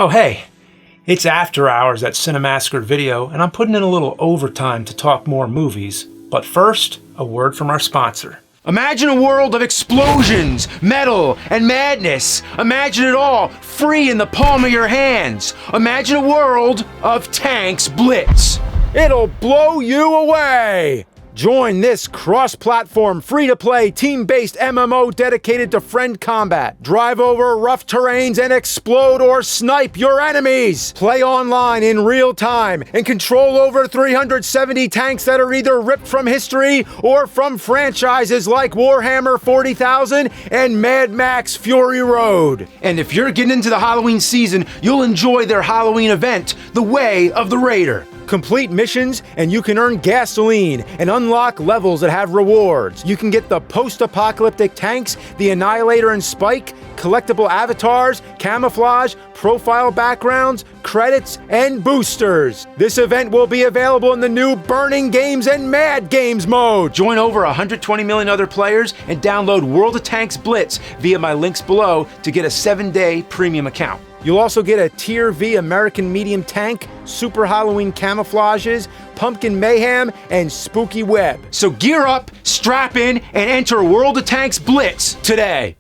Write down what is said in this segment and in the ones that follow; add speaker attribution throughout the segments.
Speaker 1: Oh hey, it's after hours at Cinemassacre Video, and I'm putting in a little overtime to talk more movies. But first, a word from our sponsor.
Speaker 2: Imagine a world of explosions, metal, and madness. Imagine it all free in the palm of your hands. Imagine a world of tanks blitz. It'll blow you away. Join this cross-platform, free-to-play, team-based MMO dedicated to friend combat. Drive over rough terrains and explode or snipe your enemies. Play online in real time and control over 370 tanks that are either ripped from history or from franchises like Warhammer 40,000 and Mad Max Fury Road. And if you're getting into the Halloween season, you'll enjoy their Halloween event, The Way of the Raider. Complete missions, and you can earn gasoline and unlock levels that have rewards. You can get the post-apocalyptic tanks, the Annihilator and Spike, collectible avatars, camouflage, profile backgrounds, credits, and boosters. This event will be available in the new Burning Games and Mad Games mode. Join over 120 million other players and download World of Tanks Blitz via my links below to get a 7-day premium account. You'll also get a Tier V American Medium Tank, Super Halloween Camouflages, Pumpkin Mayhem, and Spooky Web. So gear up, strap in, and enter World of Tanks Blitz today.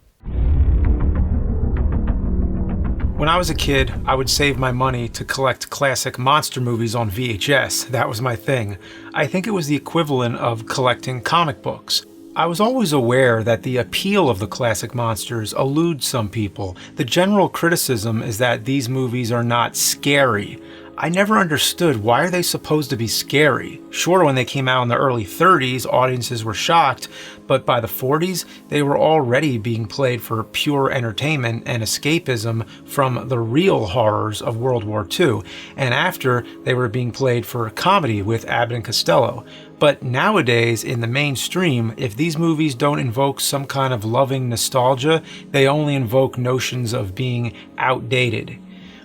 Speaker 1: When I was a kid, I would save my money to collect classic monster movies on VHS. That was my thing. I think it was the equivalent of collecting comic books. I was always aware that the appeal of the classic monsters eludes some people. The general criticism is that these movies are not scary. I never understood, why are they supposed to be scary? Sure, when they came out in the early 30s, audiences were shocked, but by the 40s, they were already being played for pure entertainment and escapism from the real horrors of World War II, and after, they were being played for comedy with Abbott and Costello. But nowadays, in the mainstream, if these movies don't invoke some kind of loving nostalgia, they only invoke notions of being outdated.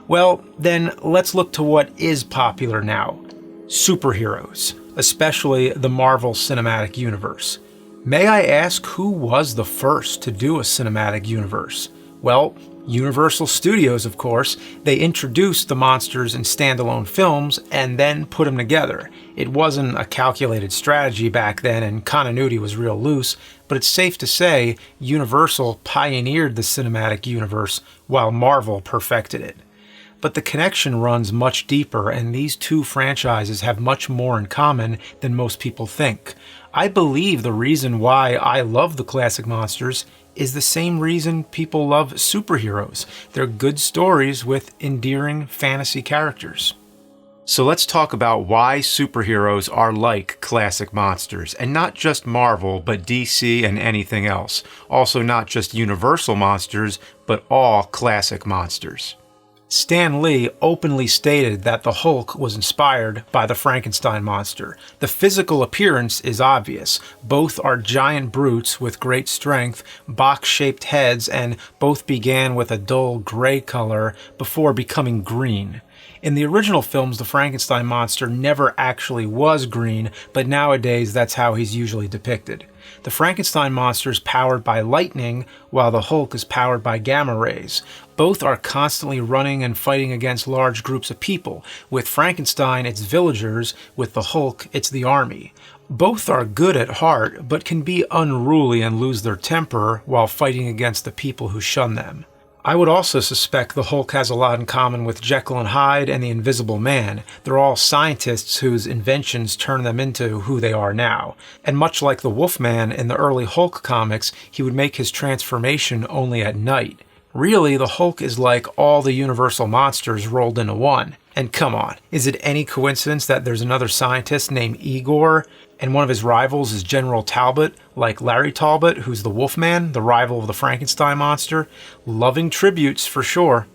Speaker 1: Well, then let's look to what is popular now. Superheroes, especially the Marvel Cinematic Universe. May I ask, who was the first to do a cinematic universe? Well, Universal Studios, of course. They introduced the monsters in standalone films and then put them together. It wasn't a calculated strategy back then and continuity was real loose, but it's safe to say Universal pioneered the cinematic universe while Marvel perfected it. But the connection runs much deeper, and these two franchises have much more in common than most people think. I believe the reason why I love the classic monsters is the same reason people love superheroes. They're good stories with endearing fantasy characters. So let's talk about why superheroes are like classic monsters, and not just Marvel, but DC and anything else. Also not just Universal monsters, but all classic monsters. Stan Lee openly stated that the Hulk was inspired by the Frankenstein monster. The physical appearance is obvious. Both are giant brutes with great strength, box-shaped heads, and both began with a dull gray color before becoming green. In the original films, the Frankenstein monster never actually was green, but nowadays that's how he's usually depicted. The Frankenstein monster is powered by lightning, while the Hulk is powered by gamma rays. Both are constantly running and fighting against large groups of people. With Frankenstein, it's villagers. With the Hulk, it's the army. Both are good at heart, but can be unruly and lose their temper while fighting against the people who shun them. I would also suspect the Hulk has a lot in common with Jekyll and Hyde and the Invisible Man. They're all scientists whose inventions turn them into who they are now. And much like the Wolfman in the early Hulk comics, he would make his transformation only at night. Really, the Hulk is like all the Universal monsters rolled into one. And come on, is it any coincidence that there's another scientist named Igor, and one of his rivals is General Talbot, like Larry Talbot, who's the Wolfman, the rival of the Frankenstein monster? Loving tributes for sure.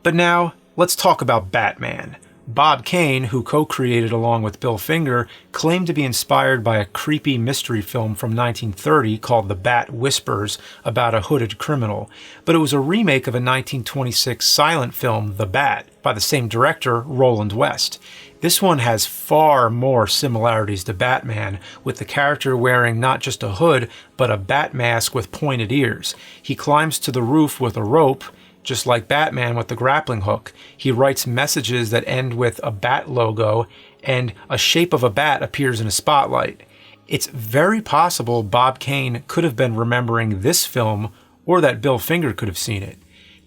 Speaker 1: But now, let's talk about Batman. Bob Kane, who co-created along with Bill Finger, claimed to be inspired by a creepy mystery film from 1930 called The Bat Whispers about a hooded criminal, but it was a remake of a 1926 silent film, The Bat, by the same director, Roland West. This one has far more similarities to Batman, with the character wearing not just a hood, but a bat mask with pointed ears. He climbs to the roof with a rope, Just like Batman with the grappling hook, he writes messages that end with a bat logo and a shape of a bat appears in a spotlight. It's very possible Bob Kane could have been remembering this film, or that Bill Finger could have seen it.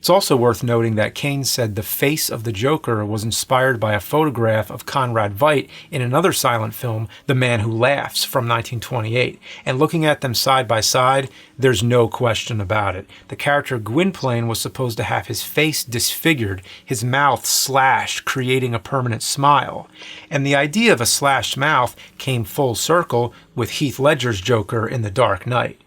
Speaker 1: It's also worth noting that Kane said the face of the Joker was inspired by a photograph of Conrad Veidt in another silent film, The Man Who Laughs, from 1928. And looking at them side by side, there's no question about it. The character Gwynplaine was supposed to have his face disfigured, his mouth slashed, creating a permanent smile. And the idea of a slashed mouth came full circle with Heath Ledger's Joker in The Dark Knight.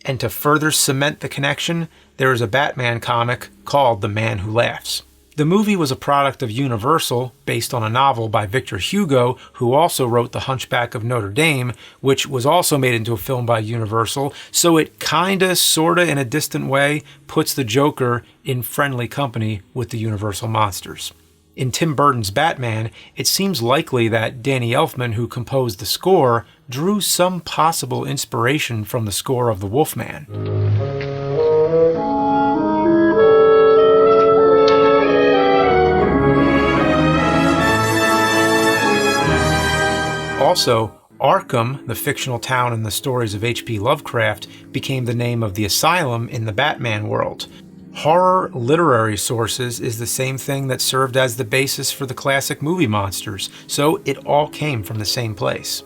Speaker 1: And to further cement the connection, there is a Batman comic called The Man Who Laughs. The movie was a product of Universal, based on a novel by Victor Hugo, who also wrote The Hunchback of Notre Dame, which was also made into a film by Universal, so it kinda, sorta, in a distant way, puts the Joker in friendly company with the Universal monsters. In Tim Burton's Batman, it seems likely that Danny Elfman, who composed the score, drew some possible inspiration from the score of The Wolfman. Also, Arkham, the fictional town in the stories of H.P. Lovecraft, became the name of the asylum in the Batman world. Horror literary sources is the same thing that served as the basis for the classic movie monsters, so it all came from the same place.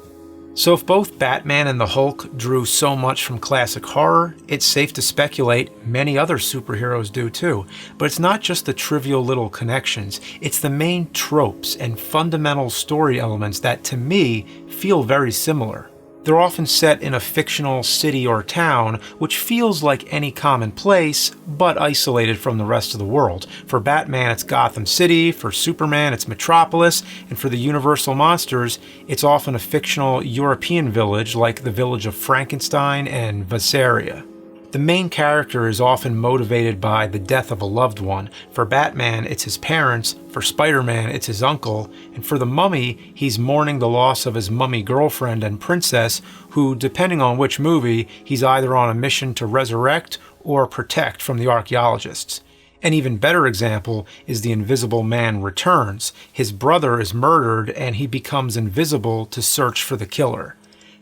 Speaker 1: So if both Batman and the Hulk drew so much from classic horror, it's safe to speculate many other superheroes do too. But it's not just the trivial little connections, it's the main tropes and fundamental story elements that, to me, feel very similar. They're often set in a fictional city or town, which feels like any common place, but isolated from the rest of the world. For Batman, it's Gotham City, for Superman, it's Metropolis, and for the Universal monsters, it's often a fictional European village like the village of Frankenstein and Vasseria. The main character is often motivated by the death of a loved one. For Batman, it's his parents. For Spider-Man, it's his uncle. And for the Mummy, he's mourning the loss of his mummy girlfriend and princess, who, depending on which movie, he's either on a mission to resurrect or protect from the archaeologists. An even better example is The Invisible Man Returns. His brother is murdered and he becomes invisible to search for the killer.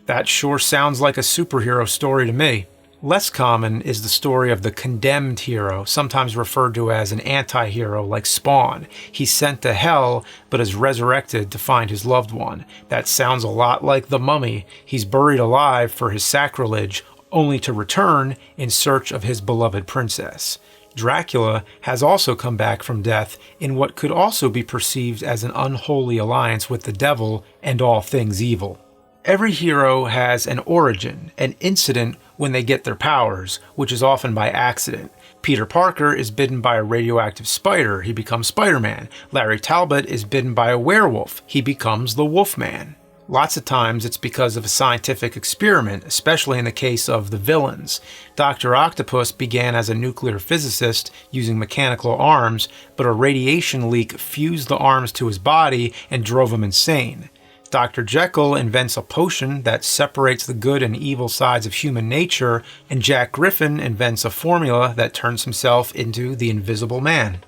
Speaker 1: That sure sounds like a superhero story to me. Less common is the story of the condemned hero, sometimes referred to as an anti-hero like Spawn. He's sent to hell, but is resurrected to find his loved one. That sounds a lot like the Mummy. He's buried alive for his sacrilege, only to return in search of his beloved princess. Dracula has also come back from death in what could also be perceived as an unholy alliance with the devil and all things evil. Every hero has an origin, an incident when they get their powers, which is often by accident. Peter Parker is bitten by a radioactive spider, he becomes Spider-Man. Larry Talbot is bitten by a werewolf, he becomes the Wolfman. Lots of times it's because of a scientific experiment, especially in the case of the villains. Dr. Octopus began as a nuclear physicist using mechanical arms, but a radiation leak fused the arms to his body and drove him insane. Dr. Jekyll invents a potion that separates the good and evil sides of human nature, and Jack Griffin invents a formula that turns himself into the Invisible Man.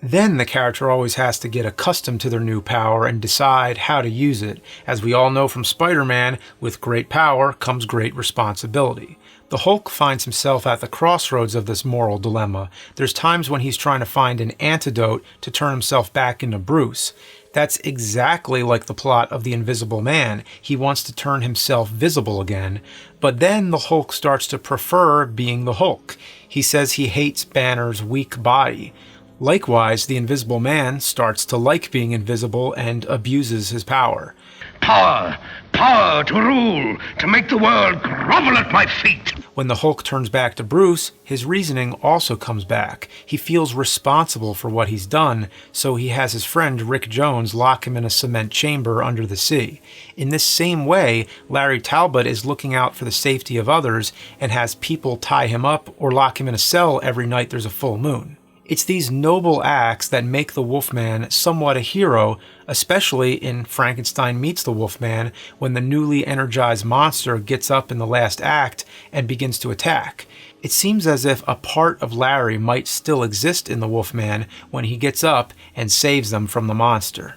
Speaker 1: Then the character always has to get accustomed to their new power and decide how to use it. As we all know from Spider-Man, with great power comes great responsibility. The Hulk finds himself at the crossroads of this moral dilemma. There's times when he's trying to find an antidote to turn himself back into Bruce. That's exactly like the plot of The Invisible Man. He wants to turn himself visible again, but then the Hulk starts to prefer being the Hulk. He says he hates Banner's weak body. Likewise, the Invisible Man starts to like being invisible and abuses his power.
Speaker 3: Power! Power to rule! To make the world grovel at my feet!
Speaker 1: When the Hulk turns back to Bruce, his reasoning also comes back. He feels responsible for what he's done, so he has his friend Rick Jones lock him in a cement chamber under the sea. In this same way, Larry Talbot is looking out for the safety of others and has people tie him up or lock him in a cell every night there's a full moon. It's these noble acts that make the Wolfman somewhat a hero, especially in Frankenstein Meets the Wolfman, when the newly energized monster gets up in the last act and begins to attack. It seems as if a part of Larry might still exist in the Wolfman when he gets up and saves them from the monster.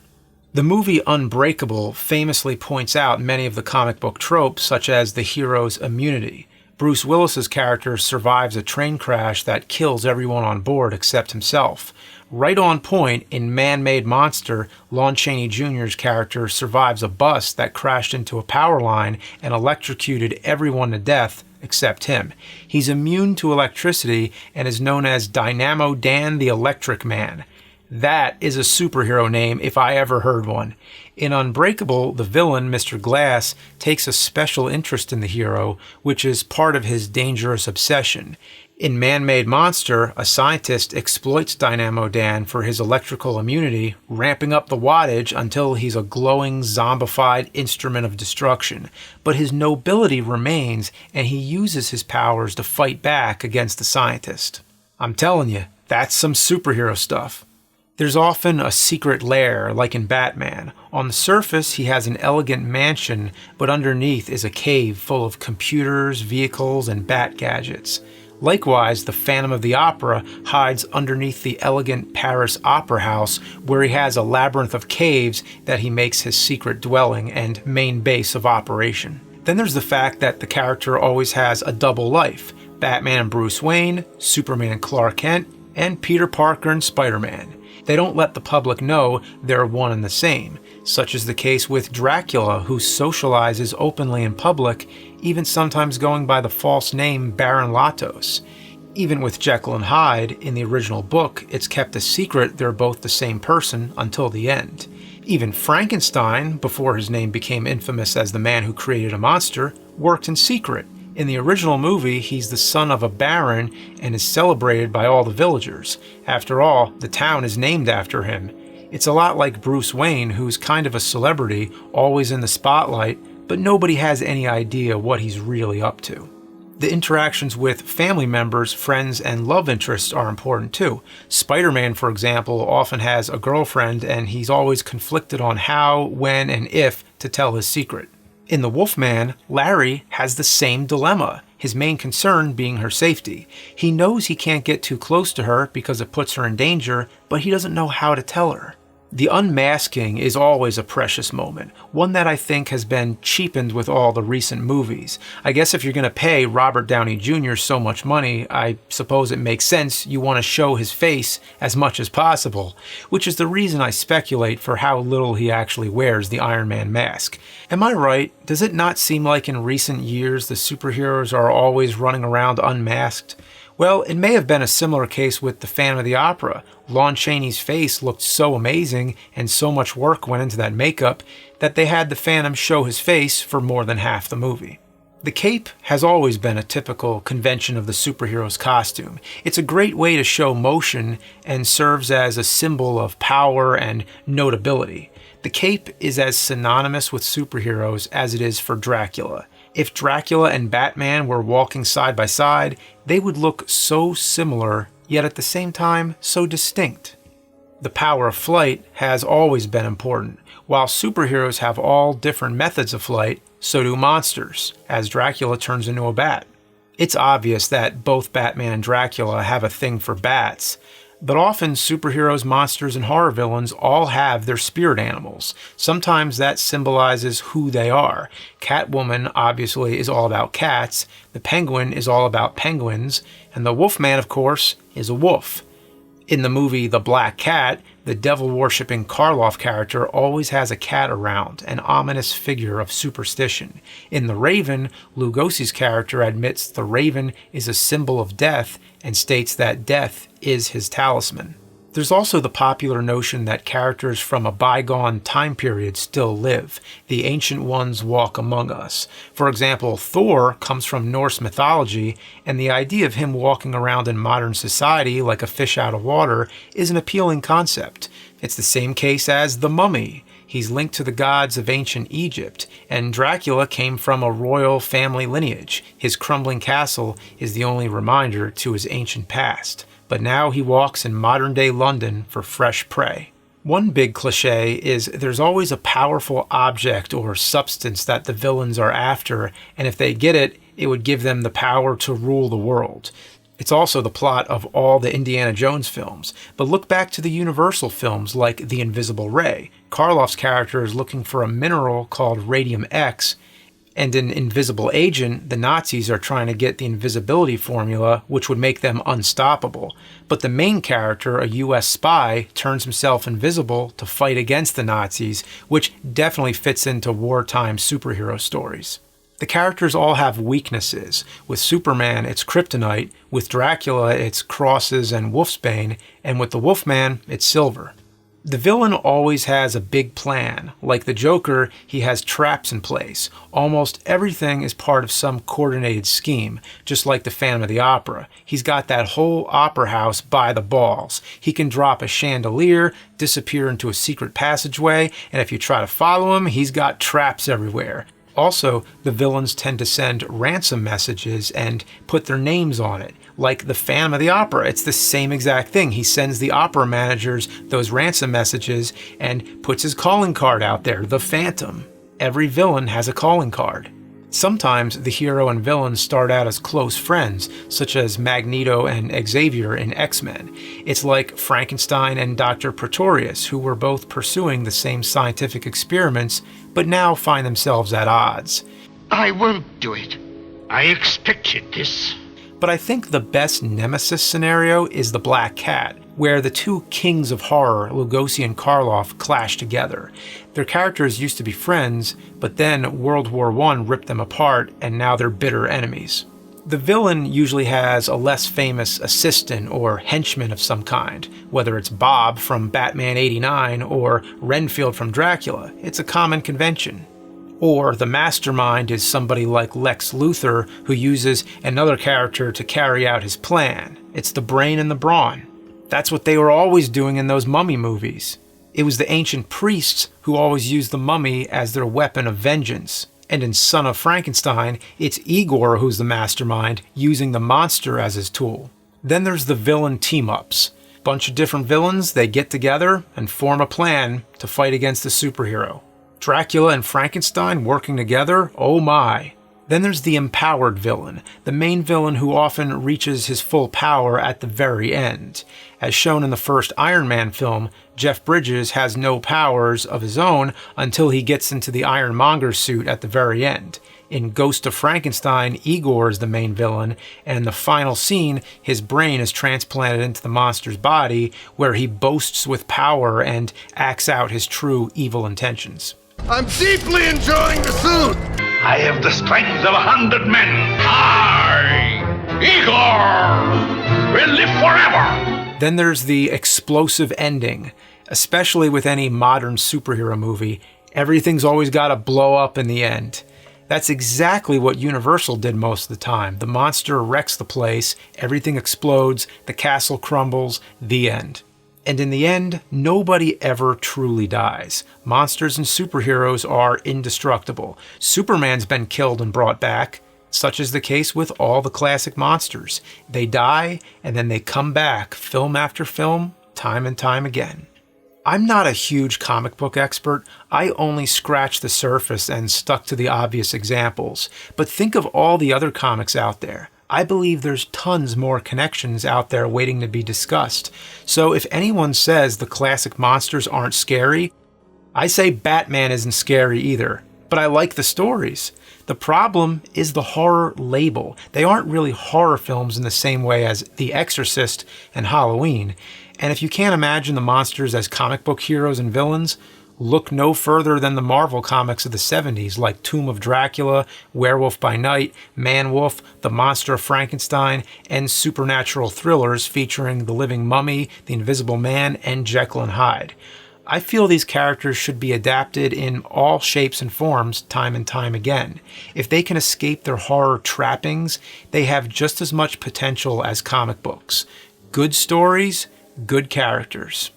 Speaker 1: The movie Unbreakable famously points out many of the comic book tropes, such as the hero's immunity. Bruce Willis's character survives a train crash that kills everyone on board except himself. Right on point, in Man-Made Monster, Lon Chaney Jr.'s character survives a bus that crashed into a power line and electrocuted everyone to death except him. He's immune to electricity and is known as Dynamo Dan the Electric Man. That is a superhero name if I ever heard one. In Unbreakable, the villain, Mr. Glass, takes a special interest in the hero, which is part of his dangerous obsession. In Man-Made Monster, a scientist exploits Dynamo Dan for his electrical immunity, ramping up the wattage until he's a glowing, zombified instrument of destruction. But his nobility remains, and he uses his powers to fight back against the scientist. I'm telling you, that's some superhero stuff. There's often a secret lair, like in Batman. On the surface, he has an elegant mansion, but underneath is a cave full of computers, vehicles, and bat gadgets. Likewise, the Phantom of the Opera hides underneath the elegant Paris Opera House, where he has a labyrinth of caves that he makes his secret dwelling and main base of operation. Then there's the fact that the character always has a double life: Batman and Bruce Wayne, Superman and Clark Kent, and Peter Parker and Spider-Man. They don't let the public know they're one and the same. Such is the case with Dracula, who socializes openly in public, even sometimes going by the false name Baron Latos. Even with Jekyll and Hyde, in the original book, it's kept a secret they're both the same person until the end. Even Frankenstein, before his name became infamous as the man who created a monster, worked in secret. In the original movie, he's the son of a baron and is celebrated by all the villagers. After all, the town is named after him. It's a lot like Bruce Wayne, who's kind of a celebrity, always in the spotlight, but nobody has any idea what he's really up to. The interactions with family members, friends, and love interests are important too. Spider-Man, for example, often has a girlfriend, and he's always conflicted on how, when, and if to tell his secret. In The Wolfman, Larry has the same dilemma, his main concern being her safety. He knows he can't get too close to her because it puts her in danger, but he doesn't know how to tell her. The unmasking is always a precious moment, one that I think has been cheapened with all the recent movies. I guess if you're going to pay Robert Downey Jr. so much money, I suppose it makes sense you want to show his face as much as possible, which is the reason I speculate for how little he actually wears the Iron Man mask. Am I right? Does it not seem like in recent years the superheroes are always running around unmasked? Well, it may have been a similar case with the Phantom of the Opera. Lon Chaney's face looked so amazing and so much work went into that makeup that they had the Phantom show his face for more than half the movie. The cape has always been a typical convention of the superhero's costume. It's a great way to show motion and serves as a symbol of power and notability. The cape is as synonymous with superheroes as it is for Dracula. If Dracula and Batman were walking side by side, they would look so similar, yet at the same time so distinct. The power of flight has always been important. While superheroes have all different methods of flight, so do monsters, as Dracula turns into a bat. It's obvious that both Batman and Dracula have a thing for bats, but often superheroes, monsters, and horror villains all have their spirit animals. Sometimes that symbolizes who they are. Catwoman obviously is all about cats, the Penguin is all about penguins, and the Wolfman, of course, is a wolf. In the movie The Black Cat, the devil-worshipping Karloff character always has a cat around, an ominous figure of superstition. In The Raven, Lugosi's character admits the raven is a symbol of death and states that death is his talisman. There's also the popular notion that characters from a bygone time period still live. The ancient ones walk among us. For example, Thor comes from Norse mythology, and the idea of him walking around in modern society like a fish out of water is an appealing concept. It's the same case as the Mummy. He's linked to the gods of ancient Egypt, and Dracula came from a royal family lineage. His crumbling castle is the only reminder to his ancient past. But now he walks in modern-day London for fresh prey. One big cliché is there's always a powerful object or substance that the villains are after, and if they get it, It would give them the power to rule the world. It's also the plot of all the Indiana Jones films. But look back to the Universal films like The Invisible Ray. Karloff's character is looking for a mineral called Radium X, and in Invisible Agent, the Nazis are trying to get the invisibility formula, which would make them unstoppable. But the main character, a US spy, turns himself invisible to fight against the Nazis, which definitely fits into wartime superhero stories. The characters all have weaknesses. With Superman, it's kryptonite. With Dracula, it's crosses and wolfsbane. And with the Wolfman, it's silver. The villain always has a big plan. Like the Joker, he has traps in place. Almost everything is part of some coordinated scheme, just like the Phantom of the Opera. He's got that whole opera house by the balls. He can drop a chandelier, disappear into a secret passageway, and if you try to follow him, he's got traps everywhere. Also, the villains tend to send ransom messages and put their names on it. Like the Phantom of the Opera, it's the same exact thing. He sends the opera managers those ransom messages and puts his calling card out there, the Phantom. Every villain has a calling card. Sometimes the hero and villains start out as close friends, such as Magneto and Xavier in X-Men. It's like Frankenstein and Dr. Pretorius, who were both pursuing the same scientific experiments, but now find themselves at odds.
Speaker 3: I won't do it. I expected this.
Speaker 1: But I think the best nemesis scenario is the Black Cat, where the two kings of horror, Lugosi and Karloff, clash together. Their characters used to be friends, but then World War I ripped them apart, and now they're bitter enemies. The villain usually has a less famous assistant or henchman of some kind, whether it's Bob from Batman '89 or Renfield from Dracula. It's a common convention. Or the mastermind is somebody like Lex Luthor, who uses another character to carry out his plan. It's the brain and the brawn. That's what they were always doing in those mummy movies. It was the ancient priests who always used the mummy as their weapon of vengeance. And in Son of Frankenstein, it's Igor who's the mastermind, using the monster as his tool. Then there's the villain team-ups. Bunch of different villains, they get together and form a plan to fight against the superhero. Dracula and Frankenstein working together? Oh my. Then there's the empowered villain, the main villain who often reaches his full power at the very end. As shown in the first Iron Man film, Jeff Bridges has no powers of his own until he gets into the Ironmonger suit at the very end. In Ghost of Frankenstein, Igor is the main villain, and in the final scene, his brain is transplanted into the monster's body, where he boasts with power and acts out his true evil intentions.
Speaker 4: I'm deeply enjoying the suit!
Speaker 3: I have the strength of 100 men. I, Igor, will live forever.
Speaker 1: Then there's the explosive ending. Especially with any modern superhero movie, everything's always got to blow up in the end. That's exactly what Universal did most of the time. The monster wrecks the place, everything explodes, the castle crumbles, the end. And in the end, nobody ever truly dies. Monsters and superheroes are indestructible. Superman's been killed and brought back, such is the case with all the classic monsters. They die, and then they come back, film after film, time and time again. I'm not a huge comic book expert. I only scratched the surface and stuck to the obvious examples. But think of all the other comics out there. I believe there's tons more connections out there waiting to be discussed. So if anyone says the classic monsters aren't scary, I say Batman isn't scary either. But I like the stories. The problem is the horror label. They aren't really horror films in the same way as The Exorcist and Halloween. And if you can't imagine the monsters as comic book heroes and villains, look no further than the Marvel comics of the 70s, like Tomb of Dracula, Werewolf by Night, Man-Wolf, The Monster of Frankenstein, and supernatural thrillers featuring The Living Mummy, The Invisible Man, and Jekyll and Hyde. I feel these characters should be adapted in all shapes and forms time and time again. If they can escape their horror trappings, they have just as much potential as comic books. Good stories, good characters.